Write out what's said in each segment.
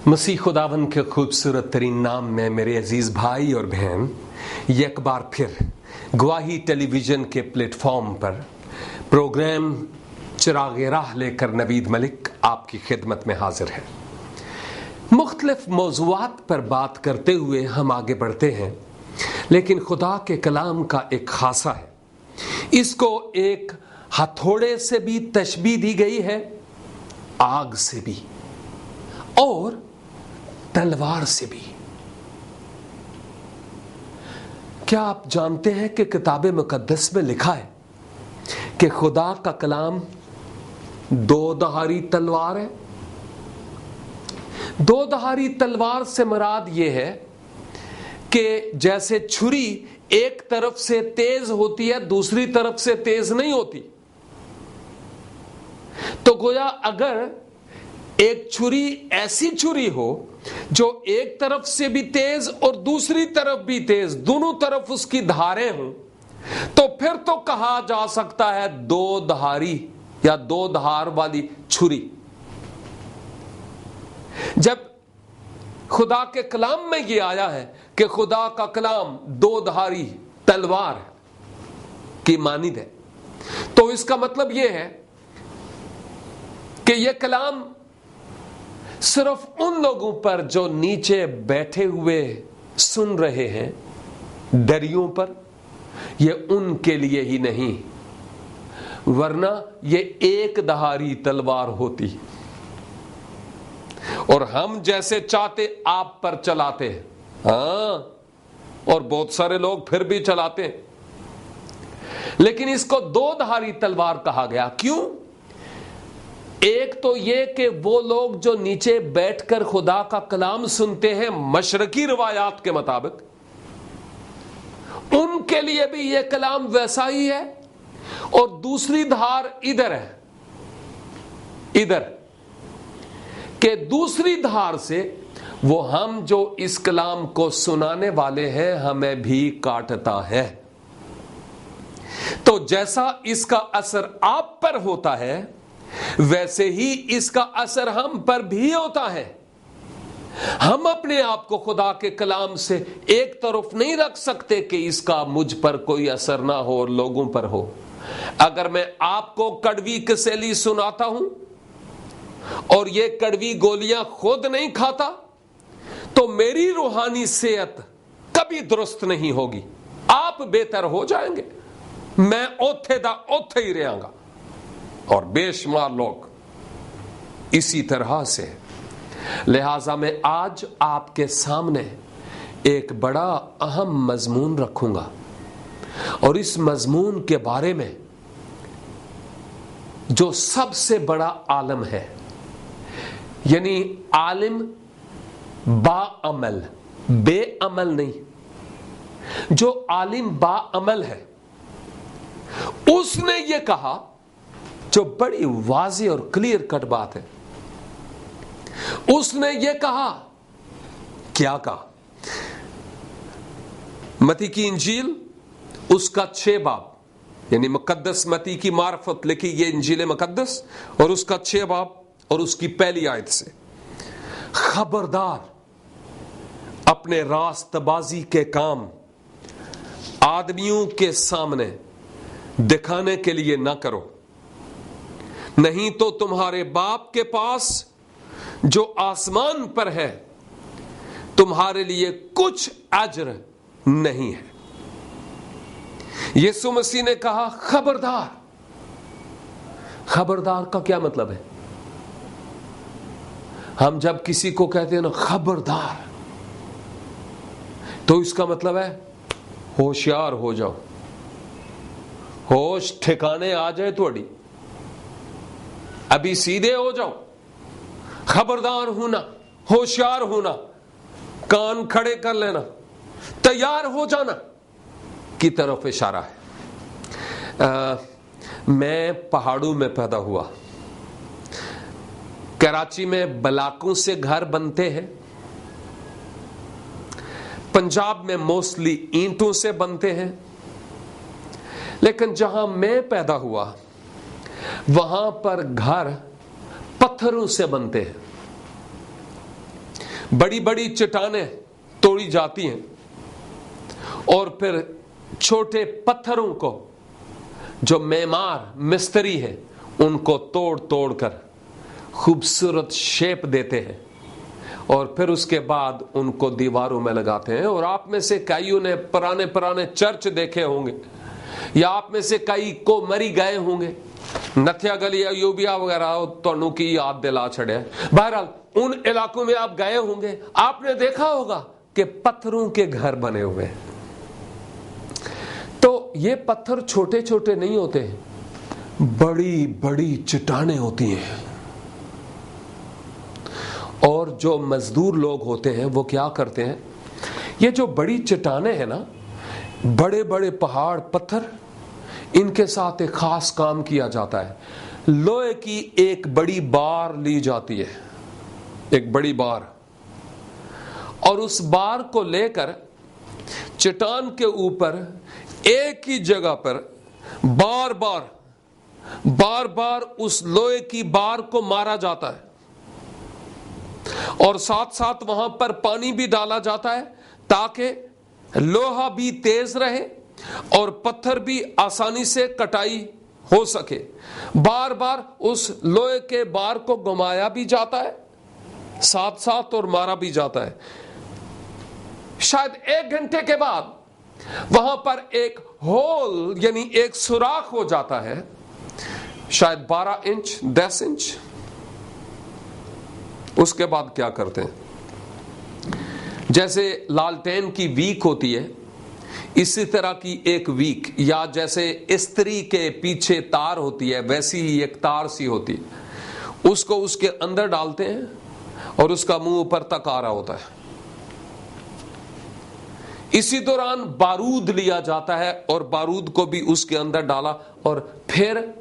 मसीह खुदावन के खूबसूरत तरीन नाम में मेरे अजीज भाई और बहन, एक बार फिर गवाही टेलीविजन के प्लेटफॉर्म पर प्रोग्राम चिरागे राह लेकर नवीद मलिक आपकी खिदमत में हाजिर है। मुख्तलिफ मौज़ूआत पर बात करते हुए हम आगे बढ़ते हैं, लेकिन खुदा के कलाम का एक खासा है। इसको एक हथौड़े से भी तशबीह दी गई है, आग से भी और तलवार से भी। क्या आप जानते हैं कि किताब मुकद्दस में लिखा है कि खुदा का कलाम दो धारी तलवार है। दो धारी तलवार से मुराद यह है कि जैसे छुरी एक तरफ से तेज होती है, दूसरी तरफ से तेज नहीं होती। तो गोया अगर एक छुरी ऐसी छुरी हो जो एक तरफ से भी तेज और दूसरी तरफ भी तेज, दोनों तरफ उसकी धारें हों, तो फिर तो कहा जा सकता है दो धारी या दो धार वाली छुरी। जब खुदा के कलाम में यह आया है कि खुदा का कलाम दो धारी तलवार की मानिद है, तो इसका मतलब यह है कि यह कलाम सिर्फ उन लोगों पर जो नीचे बैठे हुए सुन रहे हैं दरियों पर, यह उनके लिए ही नहीं, वरना यह एक धारी तलवार होती और हम जैसे चाहते आप पर चलाते हैं। और बहुत सारे लोग फिर भी चलाते हैं, लेकिन इसको दो धारी तलवार कहा गया। क्यों? एक तो ये कि वो लोग जो नीचे बैठकर खुदा का कलाम सुनते हैं मशरकी रिवायात के मुताबिक, उनके लिए भी ये कलाम वैसा ही है। और दूसरी धार इधर है, इधर के दूसरी धार से वो हम जो इस कलाम को सुनाने वाले हैं हमें भी काटता है। तो जैसा इसका असर आप पर होता है, वैसे ही इसका असर हम पर भी होता है। हम अपने आप को खुदा के कलाम से एक तरफ नहीं रख सकते कि इसका मुझ पर कोई असर ना हो और लोगों पर हो। अगर मैं आपको कड़वी कसेली सुनाता हूं और ये कड़वी गोलियां खुद नहीं खाता, तो मेरी रूहानी सेहत कभी दुरुस्त नहीं होगी। आप बेहतर हो जाएंगे, मैं ओथे दा ओथे ही रहांगा। और बेशुमार लोग इसी तरह से। लिहाजा मैं आज आपके सामने एक बड़ा अहम मजमून रखूंगा, और इस मजमून के बारे में जो सबसे बड़ा आलम है, यानी आलिम बाअमल, बेअमल नहीं, जो आलिम बाअमल है, उसने ये कहा, जो बड़ी वाज़ेह और क्लियर कट बात है। उसने ये कहा, क्या कहा? मती की इंजील उसका 6 बाब, यानी मुकद्दस मती की मार्फत लिखी ये इंजील मुकद्दस, और उसका 6 बाब और उसकी पहली आयत से, खबरदार अपने रास्तबाजी के काम आदमियों के सामने दिखाने के लिए ना करो, नहीं तो तुम्हारे बाप के पास जो आसमान पर है तुम्हारे लिए कुछ अज्र नहीं है। यीशु मसीह ने कहा खबरदार। खबरदार का क्या मतलब है? हम जब किसी को कहते हैं ना खबरदार, तो इसका मतलब है होशियार हो जाओ, होश ठिकाने आ जाए थोड़ी, अभी सीधे हो जाओ, खबरदार होना, होशियार होना, कान खड़े कर लेना, तैयार हो जाना की तरफ इशारा है। मैं पहाड़ों में पैदा हुआ। कराची में बलाकों से घर बनते हैं, पंजाब में मोस्टली ईंटों से बनते हैं, लेकिन जहां मैं पैदा हुआ वहां पर घर पत्थरों से बनते हैं। बड़ी बड़ी चट्टानें तोड़ी जाती हैं और फिर छोटे पत्थरों को जो मेमार मिस्त्री है उनको तोड़ तोड़ कर खूबसूरत शेप देते हैं और फिर उसके बाद उनको दीवारों में लगाते हैं। और आप में से कईयों ने पुराने पुराने चर्च देखे होंगे, या आप में से कई को मरी गए होंगे, नथिया गली या यूबिया वगैरह तोनू की याद दिला छड़े। बहरहाल उन इलाकों में आप गए होंगे, आपने देखा होगा कि पत्थरों के घर बने हुए हैं। तो ये पत्थर छोटे छोटे नहीं होते, बड़ी बड़ी चट्टानें होती हैं। और जो मजदूर लोग होते हैं वो क्या करते हैं, ये जो बड़ी चट्टानें हैं ना, बड़े बड़े पहाड़ पत्थर, इनके साथ एक खास काम किया जाता है। लोहे की एक बड़ी बार ली जाती है, एक बड़ी बार, और उस बार को लेकर चट्टान के ऊपर एक ही जगह पर बार बार उस लोहे की बार को मारा जाता है और साथ साथ वहां पर पानी भी डाला जाता है ताकि लोहा भी तेज रहे और पत्थर भी आसानी से कटाई हो सके। बार बार उस लोहे के बार को घुमाया भी जाता है साथ साथ और मारा भी जाता है। शायद 1 घंटे के बाद वहां पर एक होल यानी एक सुराख हो जाता है, शायद 12 इंच 10 इंच। उसके बाद क्या करते हैं, जैसे लालटेन की वीक होती है इसी तरह की एक वीक, या जैसे स्त्री के पीछे तार होती है वैसी ही एक तार सी होती है, उसको उसके अंदर डालते हैं और उसका मुंह ऊपर तक आ रहा होता है। इसी दौरान बारूद लिया जाता है और बारूद को भी उसके अंदर डाला और फिर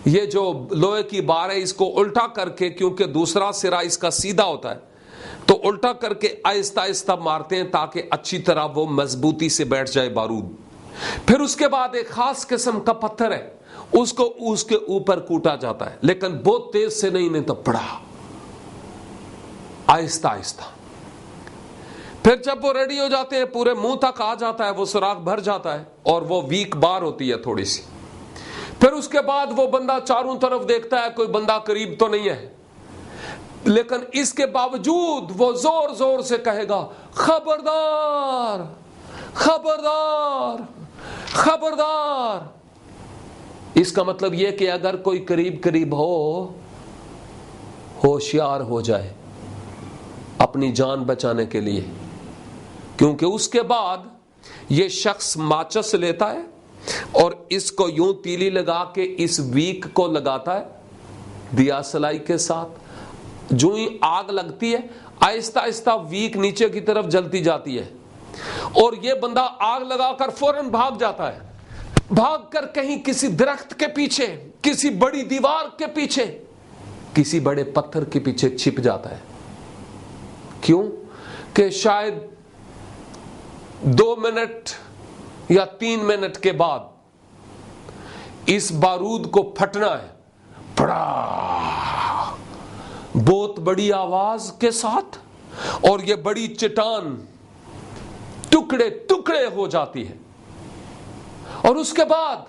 ये जो लोहे की बार है इसको उल्टा करके, क्योंकि दूसरा सिरा इसका सीधा होता है, तो उल्टा करके आहिस्ता आहिस्ता मारते हैं ताकि अच्छी तरह वो मजबूती से बैठ जाए बारूद। फिर उसके बाद एक खास किस्म का पत्थर है, उसको उसके ऊपर कूटा जाता है, लेकिन बहुत तेज से नहीं तो पड़ा, आहिस्ता आहिस्ता। फिर जब वो रेडी हो जाते हैं, पूरे मुंह तक आ जाता है, वो सुराख भर जाता है और वो वीक बार होती है थोड़ी सी। फिर उसके बाद वो बंदा चारों तरफ देखता है कोई बंदा करीब तो नहीं है, लेकिन इसके बावजूद वो जोर जोर से कहेगा खबरदार खबरदार खबरदार। इसका मतलब यह कि अगर कोई करीब करीब हो, होशियार हो जाए अपनी जान बचाने के लिए, क्योंकि उसके बाद ये शख्स माचिस लेता है और इसको यूं तीली लगा के इस वीक को लगाता है दिया सलाई के साथ। जो ही आग लगती है आहिस्ता आहिस्ता वीक नीचे की तरफ जलती जाती है और ये बंदा आग लगाकर फौरन भाग जाता है, भागकर कहीं किसी दरख्त के पीछे, किसी बड़ी दीवार के पीछे, किसी बड़े पत्थर के पीछे छिप जाता है। क्यों? कि शायद 2 मिनट या 3 मिनट के बाद इस बारूद को फटना है, बड़ा बहुत बड़ी आवाज के साथ, और ये बड़ी चट्टान टुकड़े टुकड़े हो जाती है और उसके बाद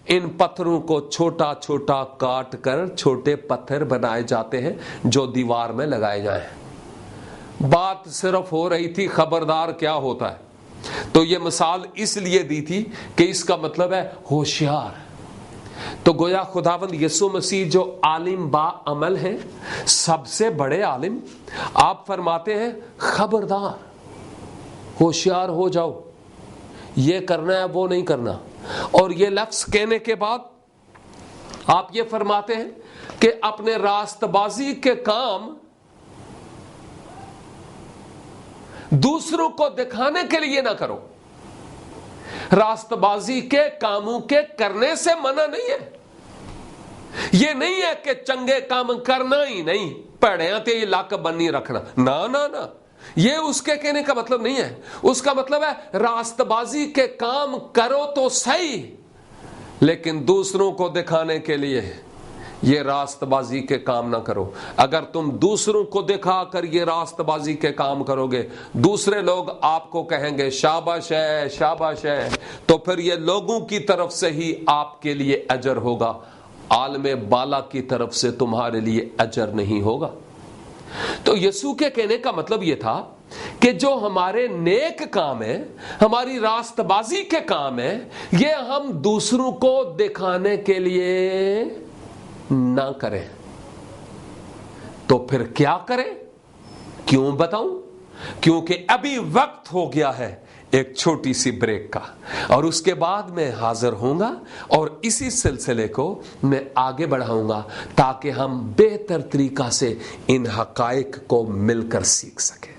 इन पत्थरों को छोटा छोटा काट कर छोटे पत्थर बनाए जाते हैं जो दीवार में लगाए जाएं। बात सिर्फ हो रही थी खबरदार क्या होता है, तो ये मिसाल इसलिए दी थी कि इसका मतलब है होशियार। तो गोया खुदावंद यीशु मसीह जो आलिम बा अमल है, सबसे बड़े आलिम, आप फरमाते हैं खबरदार, होशियार हो जाओ, ये करना है वो नहीं करना। और ये लफ्ज कहने के बाद आप ये फरमाते हैं कि अपने रास्तबाजी के काम दूसरों को दिखाने के लिए ना करो। रास्तबाजी के कामों के करने से मना नहीं है। ये नहीं है कि चंगे काम करना ही नहीं, पढ़े ते ये लाक बनी रखना, ना ना ना, ये उसके कहने का मतलब नहीं है। उसका मतलब है रास्तबाजी के काम करो तो सही, लेकिन दूसरों को दिखाने के लिए یہ راست بازی کے کام نہ کرو. اگر تم دوسروں کو دکھا کر یہ راست بازی کے کام کرو گے, دوسرے لوگ آپ کو کہیں گے شاباش ہے شاباش ہے, تو پھر یہ لوگوں کی طرف سے ہی آپ کے لیے اجر ہوگا, عالم بالا کی طرف سے تمہارے لیے اجر نہیں ہوگا. تو یسوع کے کہنے کا مطلب یہ تھا کہ جو ہمارے نیک کام ہے, ہماری راست بازی کے کام ہے, یہ ہم دوسروں کو دکھانے کے لیے نہ کریں. تو پھر کیا کریں؟ کیوں بتاؤں؟ کیونکہ ابھی وقت ہو گیا ہے ایک چھوٹی سی بریک کا, اور اس کے بعد میں حاضر ہوں گا اور اسی سلسلے کو میں آگے بڑھاؤں گا تاکہ ہم بہتر طریقہ سے ان حقائق کو مل کر سیکھ سکیں.